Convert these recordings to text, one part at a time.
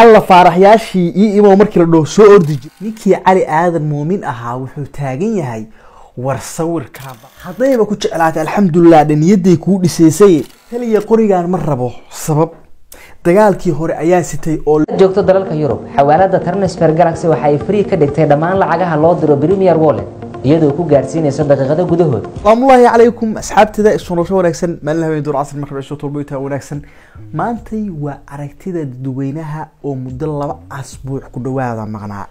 alla faaraxyaashii iyo imo markii la dhoo soo ordiji ninkii cali aadan muumin ahaa wuxuu taagan yahay war sawirkaaba hadayba ku jeclaatay alxamdulillah dhaniyadii ku dhiseysay taliya qorigan ma rabo sabab dagaalkii hore ayaa sitay oo joogto dalalka Yurub xawaalada Transfer Galaxy waxa ay free ka dhigtay dhammaan lacagaha loo diro Premier Wallet iyadoo ku gaarsiinaysa daqiiqado gudahood. Wallaahi calaykum asxaabtida isoo wanaagsan maalin habeen door casr markaba soo turbayta wanaagsan maantay waa aragtida dadweynaha oo muddo 2 asbuuc ku dhawaada maqnaa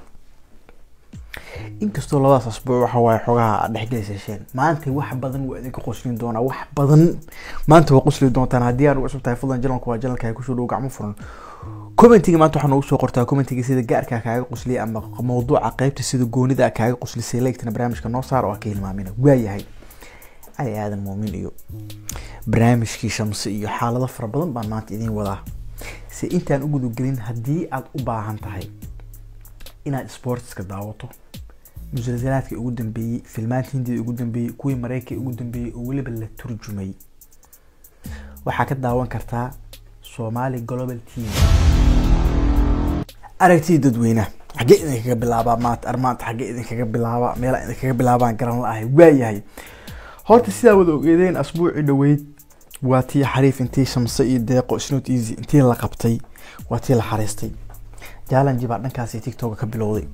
inkastoo 2 asbuuc waxa way xogaa dhaxgeysasheen maanta wax badan waa idinka qoslin doona wax badan maanta waa qosli doontaan hadii aan u cusub tahay fadlan jalanka waa jalanka ay ku soo dhow gacmo furan commentiga maanta waxaan ugu soo qortaa commentiga sida gaarka kaaga qosliya ama mowduuca qaybta sida goonida kaaga qoslisay leegtana barnaamijka noo saar oo ka hilmaamina waayahay ay aadan muumin iyo barnaamijkii shamsi iyo xaalado fara badan baan maanta idin wadaa si intaan ugu gudgelin hadii aad u baahan tahay inaad sportska daawato musalsalaadka ugu dambeeyay filmaanta hindida ugu dambeeyay kuwii Mareykanka ugu dambeeyay oo waliba la turjumay waxa ka daawan kartaa Somali Global TV aragti dadweynaha xagee idinkaga bilaabaa maanta armaanta xagee idinkaga bilaabaa meel idinkaga bilaabaan garan la'ahay waayahay horta sidaa wada ogeedeen asbuuci dhaweyd waa tii xariif intii shamsi iyo deeqo isnoot easy intii la qabtay waa tii la xariistay challenge baa dhankaas TikTok ka bilowday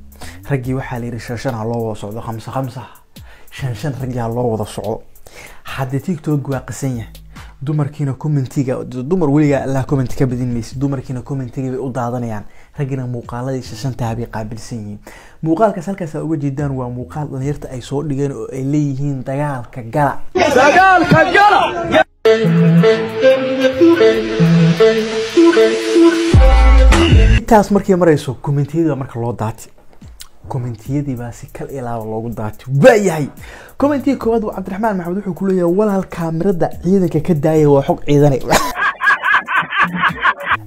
ragii waxa la yiri shan loo wada socdo 5 shan ragii loo wada socdo hadda TikTok waa qasan yahay dumarkiina commentiga dumar waliga la comment ka badin maysid dumarkiina commentiga bay u daadanayaan ragina muuqaaladii shanta habay qaabilsan yihiin muuqaalka halkaas uga jeedaan waa muuqaal dhalinyarta ay soo dhigeen oo ay leeyihiin dagaalka gala taas markii marayso commentiyada marka loo daati commentiyadii baa si kal ilaaba loogu daati waayahay commentiga koowaad waa Cabdiraxmaan Maxamed wuxuu ku leeyahay walaal kaamirada ciidanka ka daayay waa xog ciidanay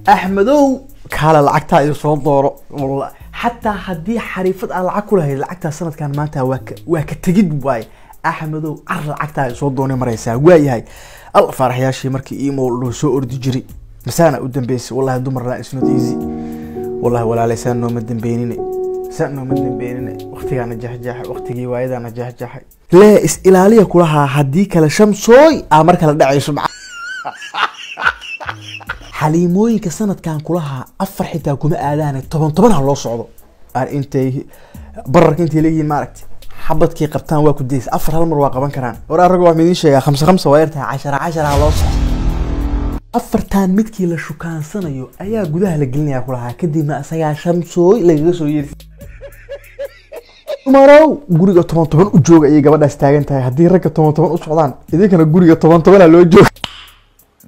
Axmedow kala lacagta ay soo dooro wallahi hatta hadii xariifad aan lacag ku lahayd lacagta sanadkan maanta waa ka tagid waay Axmedow lacagta ay soo doonay maraysaa waayahay al faraxyaashii markii imo loo soo ordi jiray masana u dambeysay wallahi dumar la isnoot easy wallahi wala leesan noo madambeenine سأنو من بيننا وقتي أنا جح وقتي وايد أنا جح لا إسئلالية كلها هديك لشمسوي أمرك لدعي سمع حليموي كسنة كان كلها أفرح تاكم آذان طبعا الله صعده أنت برك أنت ليه ماركت حبت كي قبطان واكو ديس أفر هالمر واقبان كران ورا رجوا من شيء 5 ويرتها 10 على صح أفرتان متكي لشوكان سنة يو أيا جودها لجلني كلها كدي ما أسيا شمسوي لجسوا يرث maro guriga 10 u jooga ay gabadha istaagan tahay hadii ragga 10 u socdaan idinkana guriga 10 la loo joogo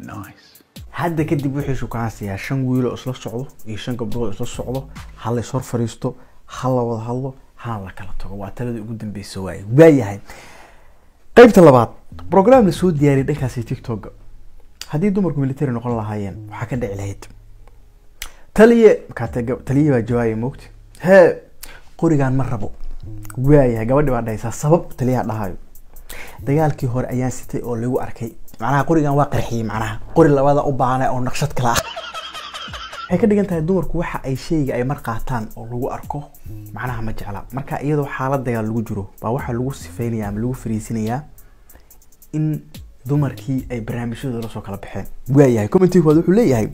nice hadda kadib wixii shukaansiya 5 wiil oo isla socdo iyo 5 gabdhood isla socdo hal is hor fariisto hal wada hadlo hal la kala tago waa talada ugu dambeysay waayahay qaybta labaad program la soo diyaariyay dhankaas TikTok hadii dumarku military noqon lahaayeen waxa ka dhici lahayd taliye waa jawaay moogti he qorigan ma rabo waayahay gabadhi baa dhaysa sabab taliya dhahayo dagaalkii hore ayaan sitay oo lagu arkay macnaha qorigan waa qarxiyay macnaha qori labada u baahanay oo naqshad kala ah ay ka dhigan tahay dumarku waxa ay sheega ay mar qaataan oo lagu arko macnaha ma jecla marka iyadoo xaalad dagaal lagu jiro baa waxa lagu sifeynaya ama lagu fariisinayaa in dumarkii ay barnaamijyada soo kala baxeen waayahay commentiga wuxuu leeyahay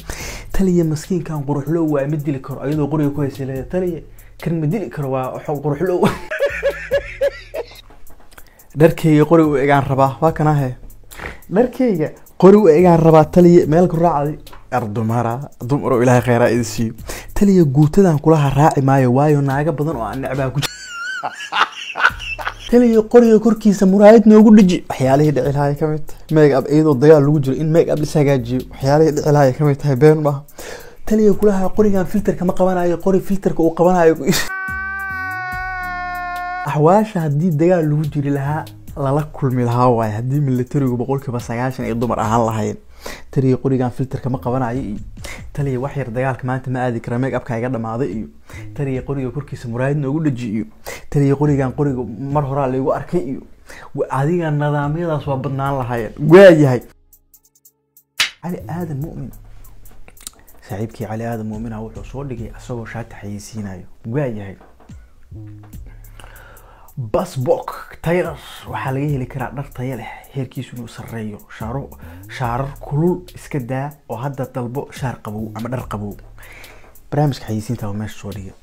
taliya maskiinkan quruxlo waa mid dili karo iyadoo qoriga ku haysan taliya kan madili karo waa quruxlo dharkeyga qori u eegaan rabaa waa kana he dharkeyga qori u eegaan rabaa taliya meel ku raacday ardumara dumaro ilaahay khayra idisi taliya guutadan kulaha raaci maayo waayo naaga badan oo aan necbaa ku taliya qoriga korkiisa muraayad noogu dhiji waxyaalihii dhici lahaay kamid make up iyadoo dagaal lagu jiro in make up la sagaajiyo waxyaalihii dhici lahaay kamid tahay been ma taliya kulaha qorigan filterka ma qabanayo qori filterka uu qabanayo ahwaasha hadii dagaal lagu jiri lahaa lala kulmi lahaa waay hadii militarigu 90% ay dumar ahaan lahaayeen taliya qorigan filterka ma qabanayo taliya wax yar dagaalka maanta ma aadi kara make upka iga dhamaaday iyo taliya qoriga korkiisa muraayad noogu dhaji iyo taliya qorigan qoriga mar hore la igu arkay iyo adiga nidaamyadaas waa badnaan lahaayeen waayahay cali aadan muumin saaxiibkii cali aadan muumin wuxuu soo dhigay asagoo shaati xayeysiinayo waayahay basbok taylor waxaa laga heli karaa dhar tayo leh heerkiisu inuu sareeyo shaarar kulul iska daa oo hadda dalbo shaar qabow ama dhar qabow barnaamijka xayeysiinta waa meesha soo dhigay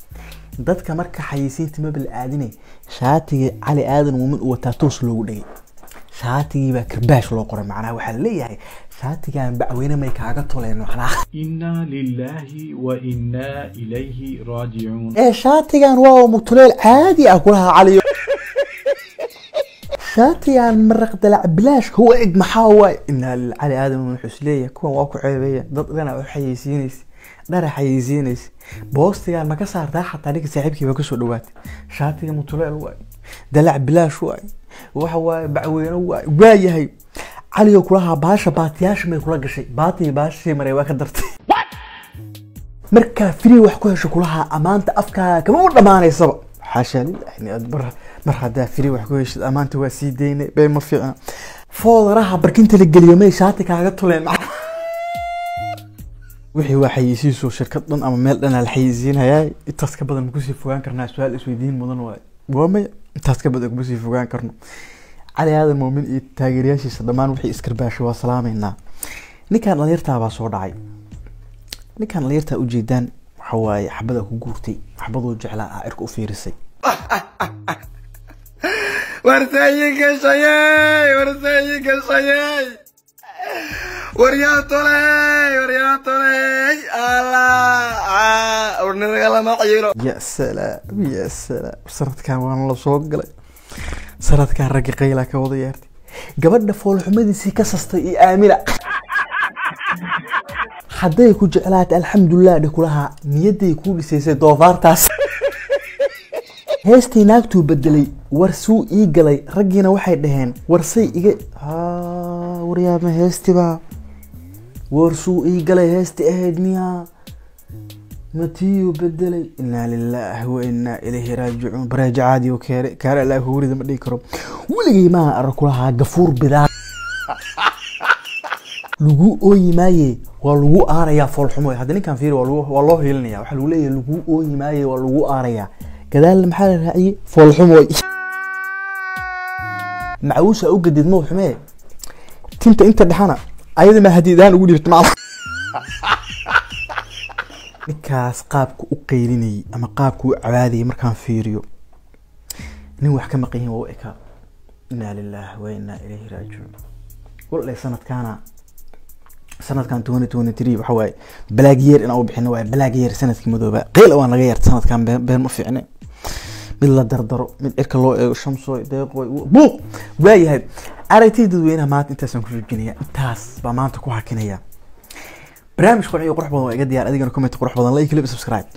dadka marka xayeysiinta ma bil aadine shaatiga cali aadan muumin uu wataa toos loogu dhigay shaatigii baa karbaash loo qoray macnaha waxaa leeyahay shaatigan bacweyne may kaaga toleen macnaha inna lillahi wa inna ilayhi raaji'uun shaatigan waa mutuleel caadi ah kulaha cali shaatigan maraq dalac bilaash huwa eg maxaa waay inna cali aadan muumin xusleeya kuwan waa ku ceebeeyeen dad dhana wax xayeysiinaysa dhara xayeysiinaysa boostigan ma ka saartaa xataa ninka saaxiibkii ba ka soo dhawaatay shaatiga mutuleel waay dalac bilaash waay waxa waay bacweyne waay yahay cali kulaha baasha baatiyaasha may kula gashay baati baashii maray waa ka dartay marka free wax ku hesho kulaha amaanta afka kama u dhamaanaysaba xaasha lillahi adbar mar hada free wax ku hesho amaanta waa sii deynay bay ma fiicna foodaraha barkinta la geliyo may shaati kaaga tuleen wixii waa xayeysiiso shirkad dhan ama meel dhan la xayeysiinayay intaas ka badan ku sii fogaan karnaa su'aal isweydiin mudan waay intaas ka badan ku sii fogaan karno cali aadan muumin iyo taageerayaashiisa dhammaan wixii iskarbaashi waa salaameynaa ninkan dhalinyartaa baa soo dhacay ninkan dhalinyartaa ujeedaan waxa waaye xabada ku guurtay xabaduu jeclaa ah irka u fiirisay wartayinka shayay waryaa tolay allah warnaga lama ciiro ya salaam sanadkan waan la soo galay sanadkan ragga qayla ka wada yeertay gabadha foolxumadiisii ka sastay iyo aamina hadday ku jeclaatay alxamdulillah dhikulaha niyaday ku dhisaysay doofaartaas heestii naagtuu bedelay warsuu ii galay raggiina waxay dhaheen warsay iga waryaama heestiba warsuu ii galay heesti ahayd miyaa matiyu bedelay inna lillahi wa inna ilayhi raaji'uun baraaja caadi oo kaare la huurida ma dhigi karo weligii ma arag kulaha gafuur bidaa lagu ooyimaaye waa lagu aaraya foolxumo hadda ninkan fiir waa loo heelinaya waxa lagu leeyahay lagu ooyimaaye waa lagu aaraya gadaal maxaa la raaciyay foolxumo macawusa u gadid ma xume tinta inta dhaxana ayada ma hadiidaan ugu dhirtay macna ninkaas qaabku u qeylinay ama qaabku u cawaadiyay markaan fiiriyo nin wax ka maqayn waa eka inna lillahi wa inna ilayhi raaji'uun wallaahi sanadkan 2023 waxa waay black year in uu bixino waay black year sanadkii madooba qeyl waan laga yeertay sanadkan been ma fiicne mid la dardaro mid irka loo eego shamsooy deeqoy buuq waayahay aragtida dadweynaha maanta intaasan ku fiirinaya intaas baa maanta ku hakinaya barnaamij qurux badan waa iga diyaar adigana comment qurux badan like subscribe